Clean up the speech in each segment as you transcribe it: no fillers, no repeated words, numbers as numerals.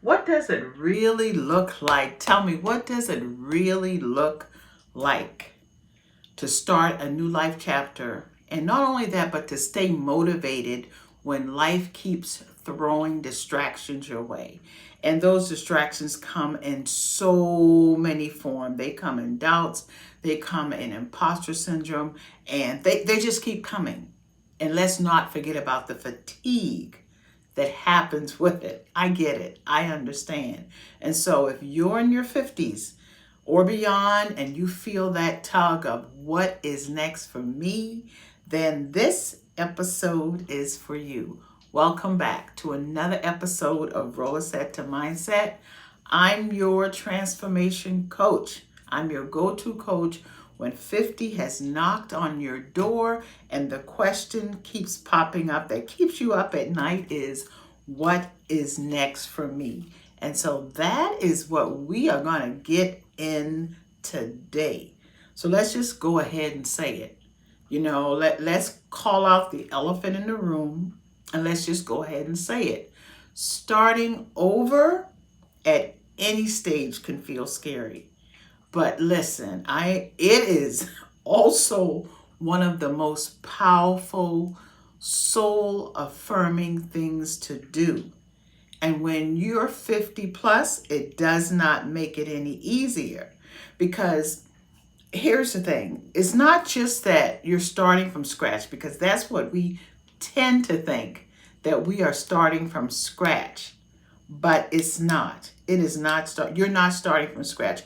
What does it really look like? Tell me, what does it really look like to start a new life chapter? And not only that, but to stay motivated when life keeps throwing distractions your way. And those distractions come in so many forms. They come in doubts, they come in imposter syndrome, and they just keep coming. And let's not forget about the fatigue that happens with it. I get it. I understand. And so if you're in your 50s or beyond and you feel that tug of what is next for me, then this episode is for you. Welcome back to another episode of Rollerset to Mindset. I'm your transformation coach. I'm your go-to coach when 50 has knocked on your door and the question keeps popping up that keeps you up at night is, what is next for me? And so that is what we are going to get in today. So let's just go ahead and say it. Let's call out the elephant in the room and let's just go ahead and say it. Starting over at any stage can feel scary. But listen, it is also one of the most powerful, soul affirming things to do. And when you're 50 plus, it does not make it any easier because here's the thing. It's not just that you're starting from scratch, because that's what we tend to think, that we are starting from scratch, but it's not. It is not you're not starting from scratch.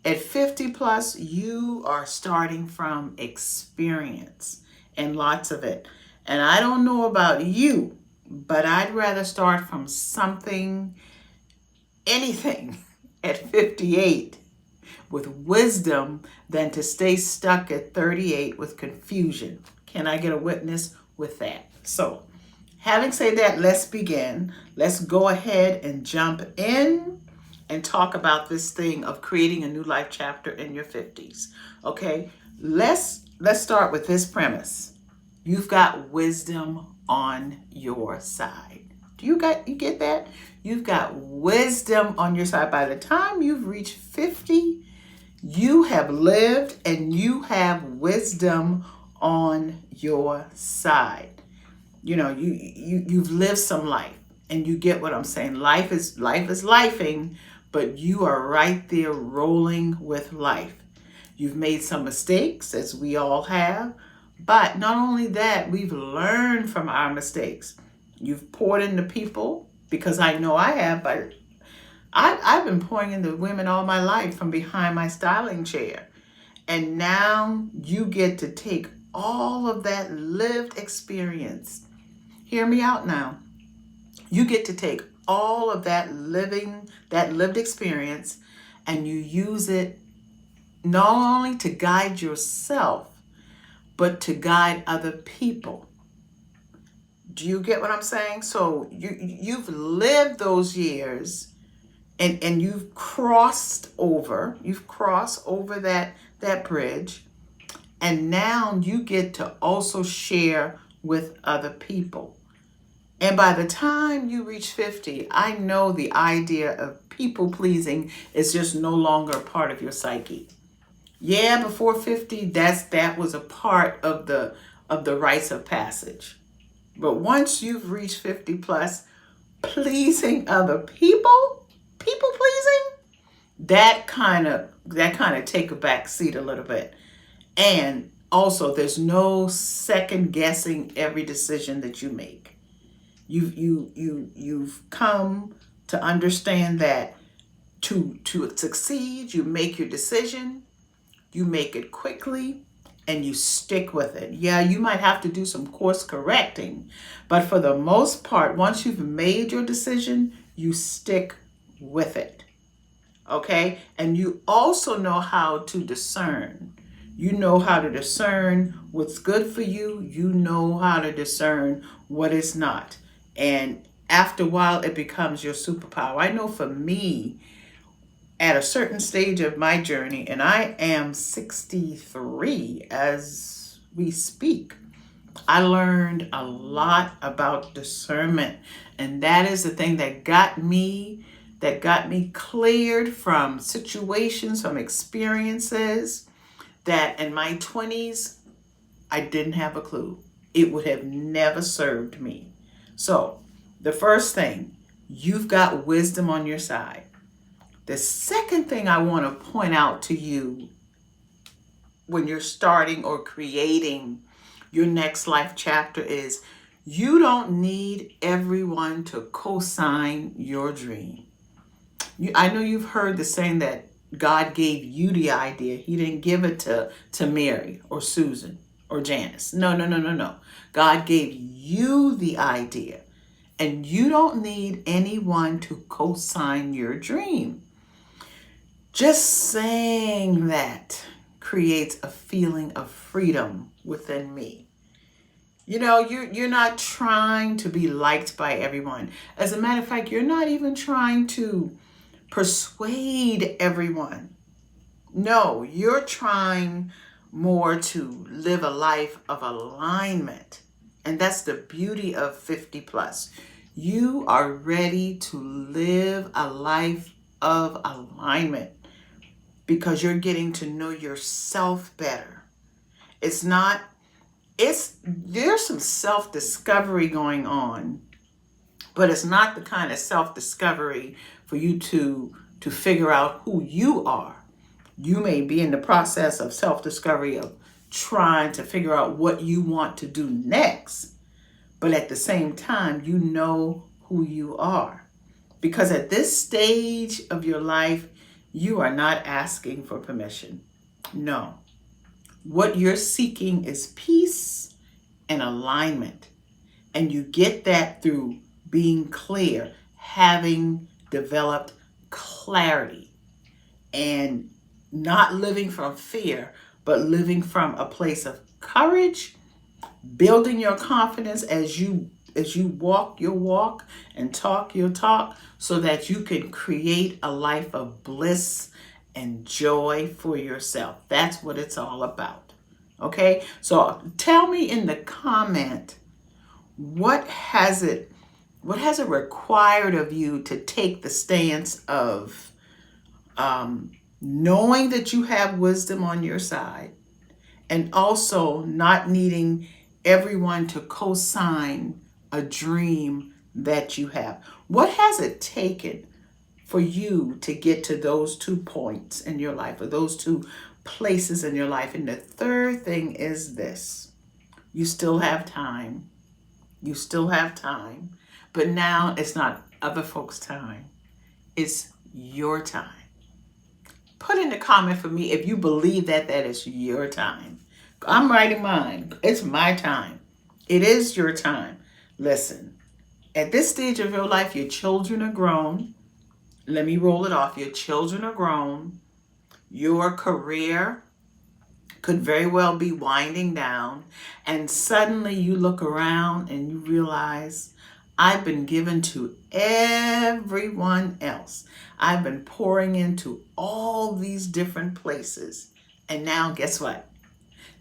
At 50 plus, you are starting from experience and lots of it. And I don't know about you, but I'd rather start from something, anything at 58 with wisdom than to stay stuck at 38 with confusion. Can I get a witness with that? So, having said that, let's begin. Let's go ahead and jump in and talk about this thing of creating a new life chapter in your 50s. Okay? Let's start with this premise. You've got wisdom on your side. You get that? You've got wisdom on your side. By the time you've reached 50, you have lived and you have wisdom on your side. You've lived some life, and you get what I'm saying. Life is lifing, but you are right there rolling with life. You've made some mistakes, as we all have, but not only that, we've learned from our mistakes. You've poured into people, because I know I have, but I've been pouring into women all my life from behind my styling chair. And now you get to take all of that lived experience. Hear me out now. You get to take all of that lived experience, and you use it not only to guide yourself, but to guide other people. Do you get what I'm saying? So you've lived those years, and you've crossed over that bridge, and now you get to also share with other people. And by the time you reach 50, I know the idea of people pleasing is just no longer a part of your psyche. Yeah, before 50, that was a part of the rites of passage. But once you've reached 50 plus, pleasing other people pleasing, that kind of take a back seat a little bit. And also, there's no second guessing every decision that you make. You've come to understand that to succeed, you make your decision, you make it quickly, and you stick with it. Yeah, you might have to do some course correcting, but for the most part, once you've made your decision, you stick with it. Okay? And you also know how to discern. You know how to discern what's good for you. You know how to discern what is not. And after a while, it becomes your superpower. I know for me, at a certain stage of my journey, and I am 63 as we speak, I learned a lot about discernment. And that is the thing that got me that got me cleared from situations, from experiences that in my 20s, I didn't have a clue. It would have never served me. So, the first thing, you've got wisdom on your side. The second thing I want to point out to you when you're starting or creating your next life chapter is you don't need everyone to co-sign your dream. I know you've heard the saying that God gave you the idea. He didn't give it to Mary or Susan or Janice. No, no, no, no, no. God gave you the idea. And you don't need anyone to co-sign your dream. Just saying that creates a feeling of freedom within me. You know, you're not trying to be liked by everyone. As a matter of fact, you're not even trying to persuade everyone. No, you're trying more to live a life of alignment. And that's the beauty of 50 plus. You are ready to live a life of alignment because you're getting to know yourself better. There's some self-discovery going on, but it's not the kind of self-discovery for you to figure out who you are. You may be in the process of self-discovery of trying to figure out what you want to do next, but at the same time, you know who you are. Because at this stage of your life, you are not asking for permission. No. What you're seeking is peace and alignment. And you get that through being clear, having developed clarity, and not living from fear, but living from a place of courage, building your confidence as you walk your walk and talk your talk so that you can create a life of bliss and joy for yourself. That's what it's all about. Okay? So tell me in the comment, what has it required of you to take the stance of knowing that you have wisdom on your side and also not needing everyone to co-sign a dream that you have? What has it taken for you to get to those 2 points in your life, or those 2 places in your life? And the third thing is this: you still have time. You still have time. But now it's not other folks' time. It's your time. Put in the comment for me if you believe that is your time. I'm writing mine. It's my time. It is your time. Listen, at this stage of your life, your children are grown. Let me roll it off. Your children are grown. Your career could very well be winding down. And suddenly you look around and you realize, I've been given to everyone else. I've been pouring into all these different places. And now guess what?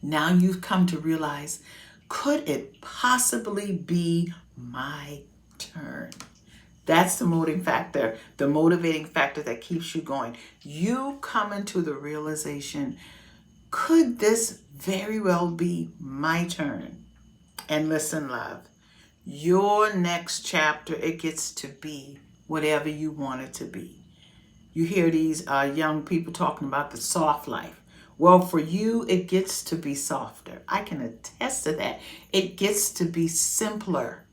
Now you've come to realize, could it possibly be my turn? That's the motivating factor that keeps you going. You come into the realization, could this very well be my turn? And listen, love, your next chapter, it gets to be whatever you want it to be. You hear these young people talking about the soft life. Well, for you, it gets to be softer. I can attest to that. It gets to be simpler.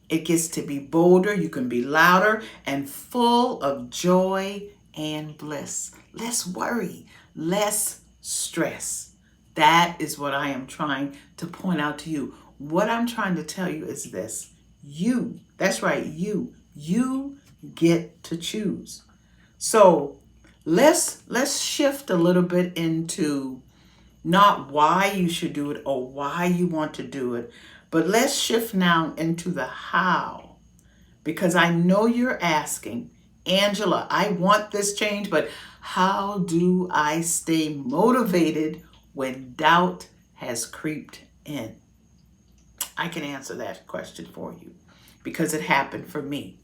It gets to be bolder. You can be louder and full of joy and bliss. Less worry, less stress. That is what I am trying to point out to you. What I'm trying to tell you is this: that's right, you get to choose. So let's shift a little bit into not why you should do it or why you want to do it, but let's shift now into the how. Because I know you're asking, Angela, I want this change, but how do I stay motivated when doubt has creeped in? I can answer that question for you because it happened for me.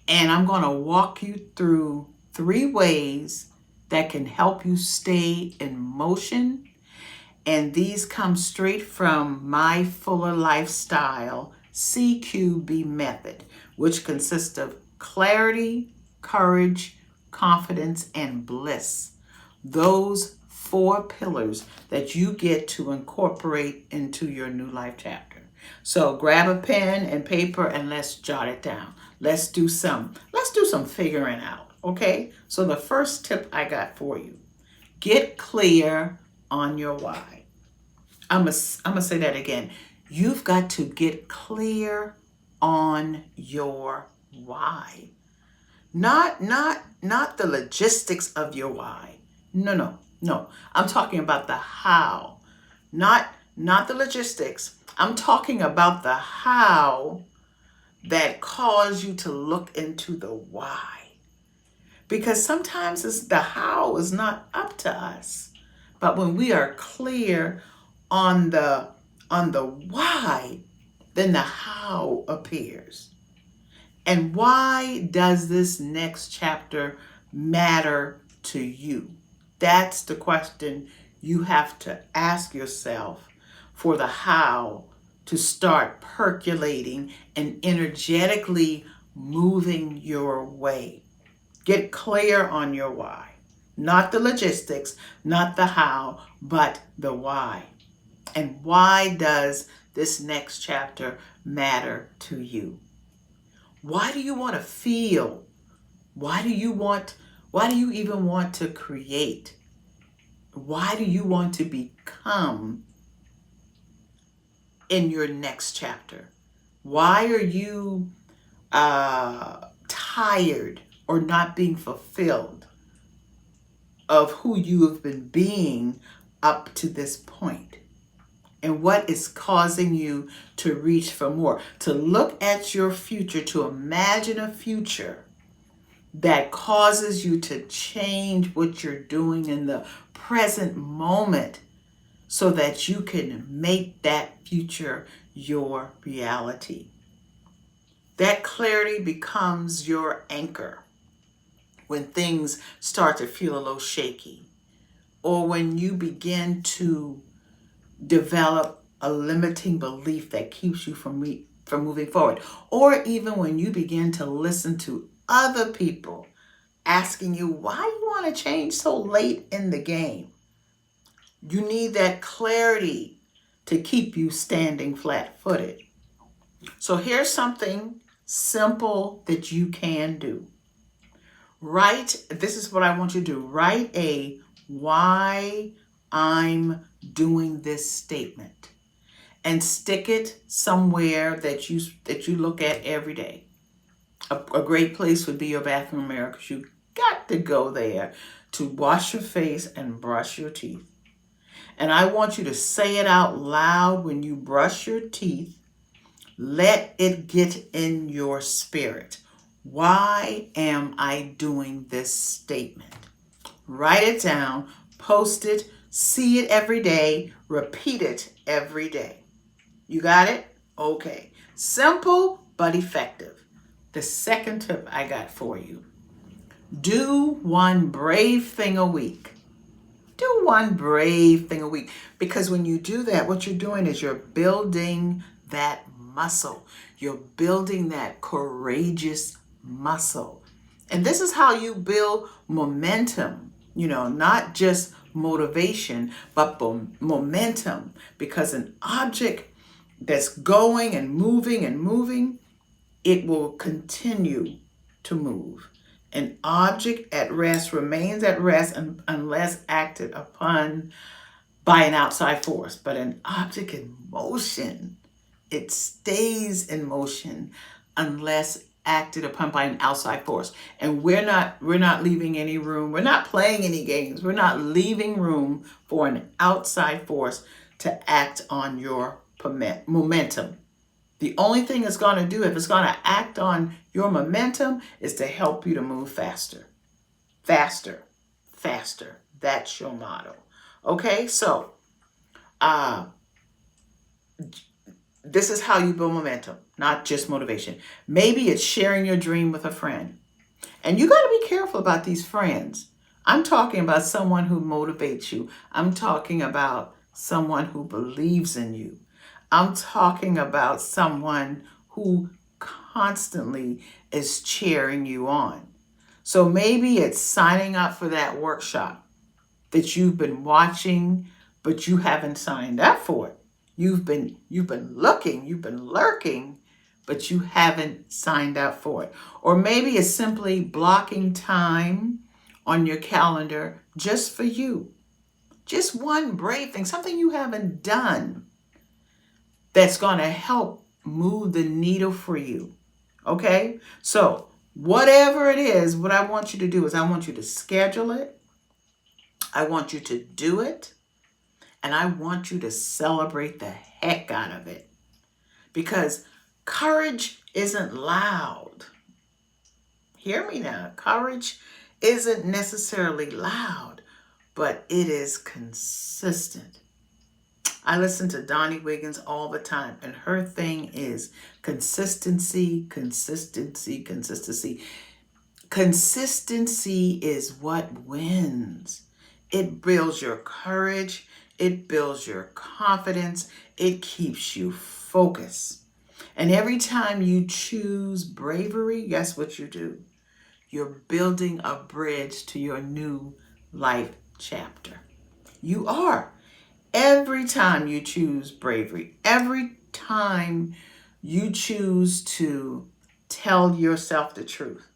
And I'm going to walk you through 3 ways that can help you stay in motion. And these come straight from my Fuller Lifestyle CQB method, which consists of clarity, courage, confidence, and bliss. Those 4 pillars that you get to incorporate into your new life chapter. So grab a pen and paper and let's jot it down. Let's do some figuring out, okay? So the first tip I got for you, get clear on your why. I'm gonna say that again. You've got to get clear on your why. Not the logistics of your why. No. I'm talking about the how. Not the logistics. I'm talking about the how that cause you to look into the why. Because sometimes the how is not up to us. But when we are clear on the why, then the how appears. And why does this next chapter matter to you? That's the question you have to ask yourself for the how to start percolating and energetically moving your way. Get clear on your why. Not the logistics, not the how, but the why. And why does this next chapter matter to you? Why do you want to feel? Why do you even want to create? Why do you want to become in your next chapter? Why are you tired or not being fulfilled of who you have been being up to this point? And what is causing you to reach for more? To look at your future, to imagine a future that causes you to change what you're doing in the present moment so that you can make that future your reality. That clarity becomes your anchor when things start to feel a little shaky, or when you begin to develop a limiting belief that keeps you from moving forward, or even when you begin to listen to other people asking you why you want to change so late in the game. You need that clarity to keep you standing flat-footed. So here's something simple that you can do. This is what I want you to do. Write a why I'm doing this statement and stick it somewhere that you look at every day. A great place would be your bathroom mirror, because you got to go there to wash your face and brush your teeth. And I want you to say it out loud when you brush your teeth. Let it get in your spirit. Why am I doing this statement? Write it down, post it, see it every day, repeat it every day. You got it? Okay. Simple but effective. The second tip I got for you. Do one brave thing a week. Do one brave thing a week. Because when you do that, what you're doing is you're building that muscle. You're building that courageous muscle. And this is how you build momentum, not just motivation, but momentum. Because an object that's going and moving, it will continue to move. An object at rest remains at rest unless acted upon by an outside force. But an object in motion, it stays in motion unless acted upon by an outside force. And we're not leaving any room. We're not playing any games. We're not leaving room for an outside force to act on your momentum. The only thing it's going to do, if it's going to act on your momentum, is to help you to move faster. Faster. That's your motto. Okay, so this is how you build momentum, not just motivation. Maybe it's sharing your dream with a friend. And you got to be careful about these friends. I'm talking about someone who motivates you. I'm talking about someone who believes in you. I'm talking about someone who constantly is cheering you on. So maybe it's signing up for that workshop that you've been watching, but you haven't signed up for it. You've been looking, you've been lurking, but you haven't signed up for it. Or maybe it's simply blocking time on your calendar just for you. Just one brave thing, something you haven't done that's going to help move the needle for you. Okay? So, whatever it is, what I want you to do is I want you to schedule it. I want you to do it. And I want you to celebrate the heck out of it. Because courage isn't loud. Hear me now. Courage isn't necessarily loud, but it is consistent. I listen to Donnie Wiggins all the time, and her thing is consistency, consistency, consistency. Consistency is what wins. It builds your courage. It builds your confidence. It keeps you focused. And every time you choose bravery, guess what you do? You're building a bridge to your new life chapter. You are. Every time you choose bravery, every time you choose to tell yourself the truth,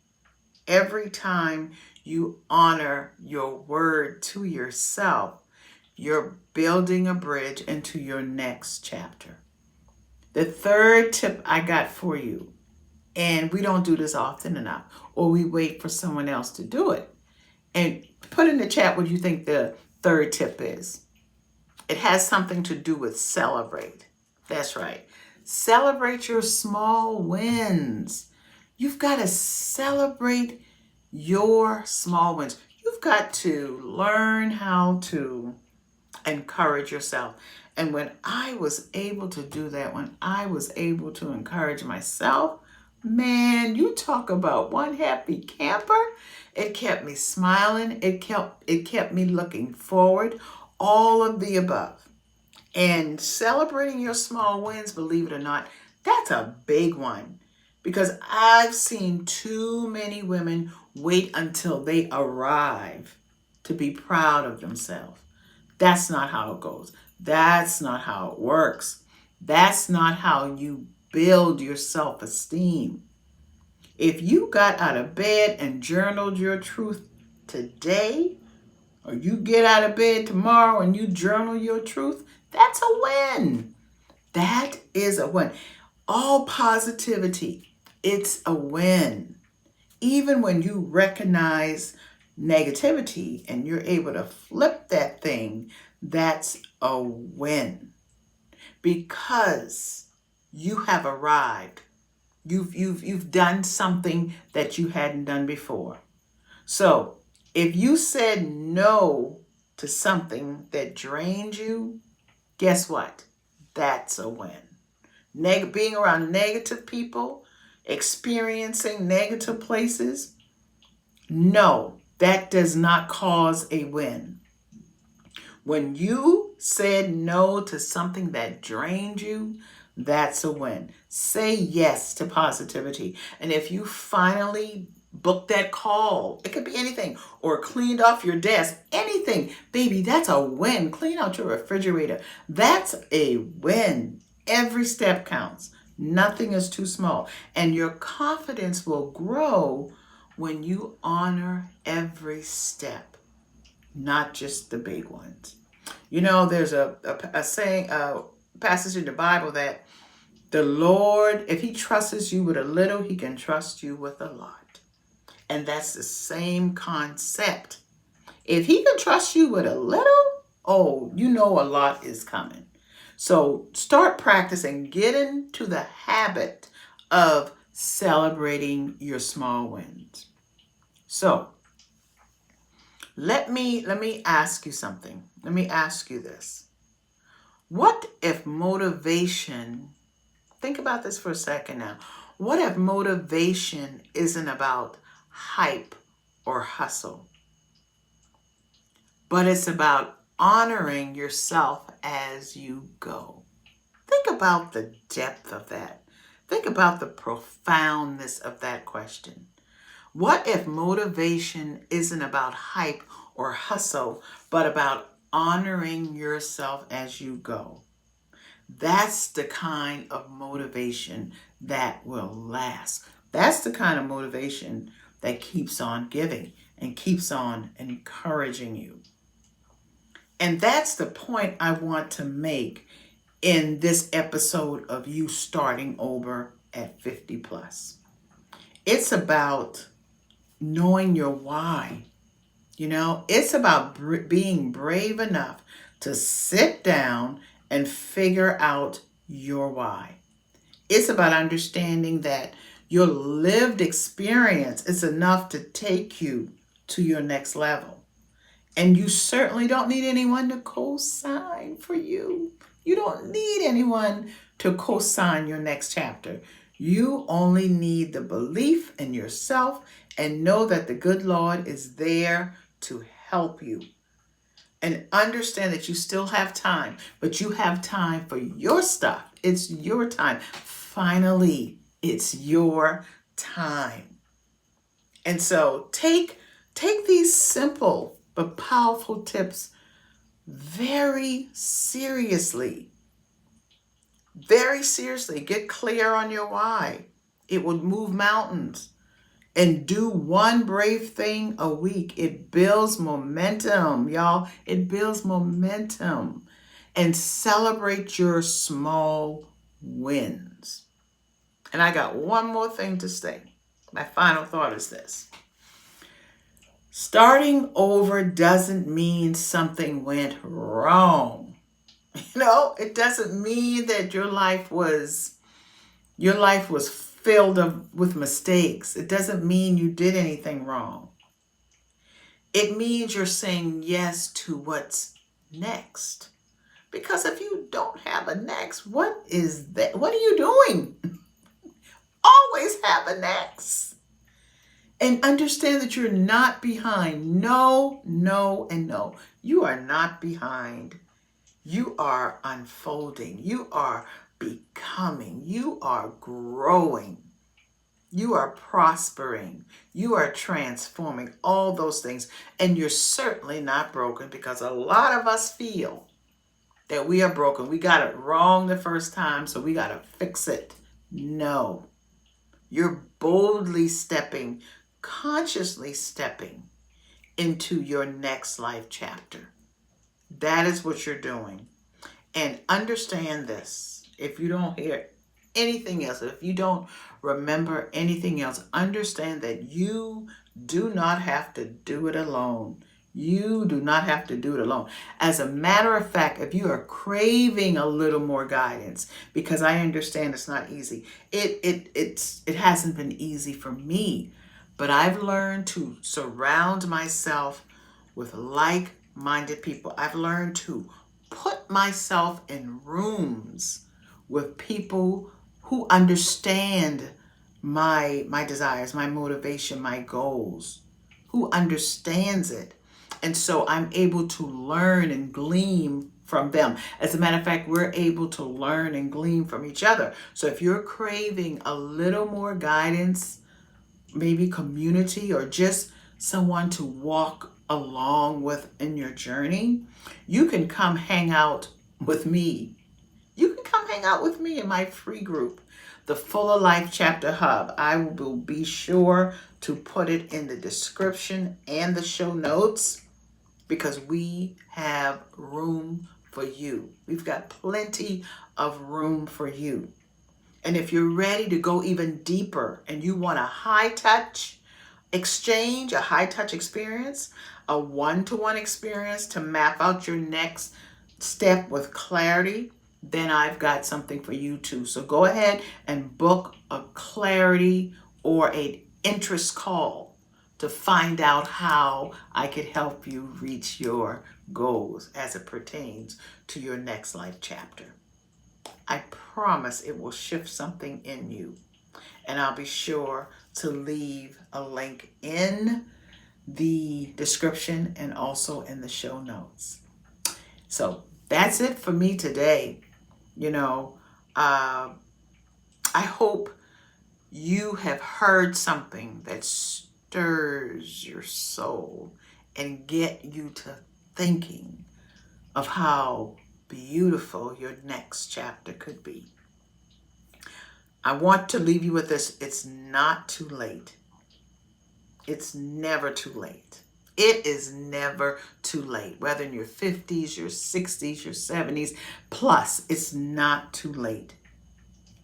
every time you honor your word to yourself, you're building a bridge into your next chapter. The third tip I got for you, and we don't do this often enough, or we wait for someone else to do it. And put in the chat what you think the third tip is. It has something to do with celebrate. That's right. Celebrate your small wins. You've got to celebrate your small wins. You've got to learn how to encourage yourself. And when I was able to do that, when I was able to encourage myself, man, you talk about one happy camper. It kept me smiling. It kept me looking forward. All of the above. And celebrating your small wins, believe it or not, that's a big one. Because I've seen too many women wait until they arrive to be proud of themselves. That's not how it goes. That's not how it works. That's not how you build your self-esteem. If you got out of bed and journaled your truth today, or you get out of bed tomorrow and you journal your truth, that's a win. That is a win. All positivity, it's a win. Even when you recognize negativity and you're able to flip that thing, that's a win. Because you have arrived. You've done something that you hadn't done before. So, if you said no to something that drained you, guess what? That's a win. Being around negative people, experiencing negative places, no, that does not cause a win. When you said no to something that drained you, that's a win. Say yes to positivity. And if you finally book that call, it could be anything, or cleaned off your desk, anything, baby, that's a win. Clean out your refrigerator. That's a win. Every step counts. Nothing is too small. And your confidence will grow when you honor every step, not just the big ones. You know, there's a saying, a passage in the Bible that the Lord, if he trusts you with a little, he can trust you with a lot. And that's the same concept. If he can trust you with a little, oh, you know a lot is coming. So start practicing, get into the habit of celebrating your small wins. So let me ask you something. Let me ask you this. What if motivation Think about this for a second now. What if motivation isn't about hype or hustle, but it's about honoring yourself as you go? Think about the depth of that. Think about the profoundness of that question. What if motivation isn't about hype or hustle, but about honoring yourself as you go? That's the kind of motivation that will last. That's the kind of motivation that keeps on giving and keeps on encouraging you. And that's the point I want to make in this episode of You Starting Over at 50 Plus. It's about knowing your why. It's about being brave enough to sit down and figure out your why. It's about understanding that your lived experience is enough to take you to your next level. And you certainly don't need anyone to co-sign for you. You don't need anyone to co-sign your next chapter. You only need the belief in yourself and know that the good Lord is there to help you. And understand that you still have time, but you have time for your stuff. It's your time. Finally, it's your time. And so take these simple but powerful tips very seriously. Very seriously. Get clear on your why. It would move mountains. And do one brave thing a week. It builds momentum, y'all. It builds momentum. And celebrate your small wins. And I got one more thing to say. My final thought is this. Starting over doesn't mean something went wrong. It doesn't mean that your life was filled with mistakes. It doesn't mean you did anything wrong. It means you're saying yes to what's next. Because if you don't have a next, what is that? What are you doing? Always have a next. And understand that you're not behind. No, no, and no. You are not behind. You are unfolding. You are becoming. You are growing. You are prospering. You are transforming. All those things. And you're certainly not broken, because a lot of us feel that we are broken. We got it wrong the first time, so we got to fix it. No. You're boldly stepping, consciously stepping into your next life chapter. That is what you're doing. And understand this. If you don't hear anything else, if you don't remember anything else, understand that you do not have to do it alone. You do not have to do it alone. As a matter of fact, if you are craving a little more guidance, because I understand it's not easy. It hasn't been easy for me, but I've learned to surround myself with like-minded people. I've learned to put myself in rooms with people who understand my desires, my motivation, my goals, who understands it. And so I'm able to learn and glean from them. As a matter of fact, we're able to learn and glean from each other. So if you're craving a little more guidance, maybe community, or just someone to walk along with in your journey, you can come hang out with me. You can come hang out with me in my free group, the Fuller Life Chapter Hub. I will be sure to put it in the description and the show notes, because we have room for you. We've got plenty of room for you. And if you're ready to go even deeper and you want a high-touch exchange, a high-touch experience, a one-to-one experience to map out your next step with clarity, then I've got something for you too. So go ahead and book a clarity or an interest call to find out how I could help you reach your goals as it pertains to your next life chapter. I promise it will shift something in you. And I'll be sure to leave a link in the description and also in the show notes. So that's it for me today. You know, I hope you have heard something that stirs your soul and get you to thinking of how beautiful your next chapter could be. I want to leave you with this. It's not too late. It's never too late. It is never too late. Whether in your 50s, your 60s, your 70s, plus, it's not too late.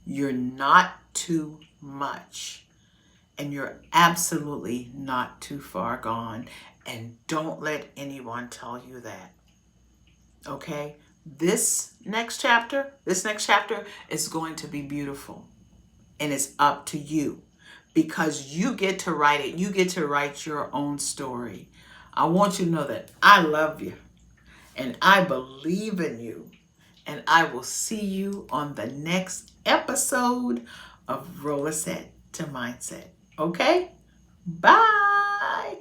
You're not too much. And you're absolutely not too far gone. And don't let anyone tell you that. Okay? This next chapter is going to be beautiful. And it's up to you. Because you get to write it. You get to write your own story. I want you to know that I love you. And I believe in you. And I will see you on the next episode of Rollerset to Mindset. Okay? Bye.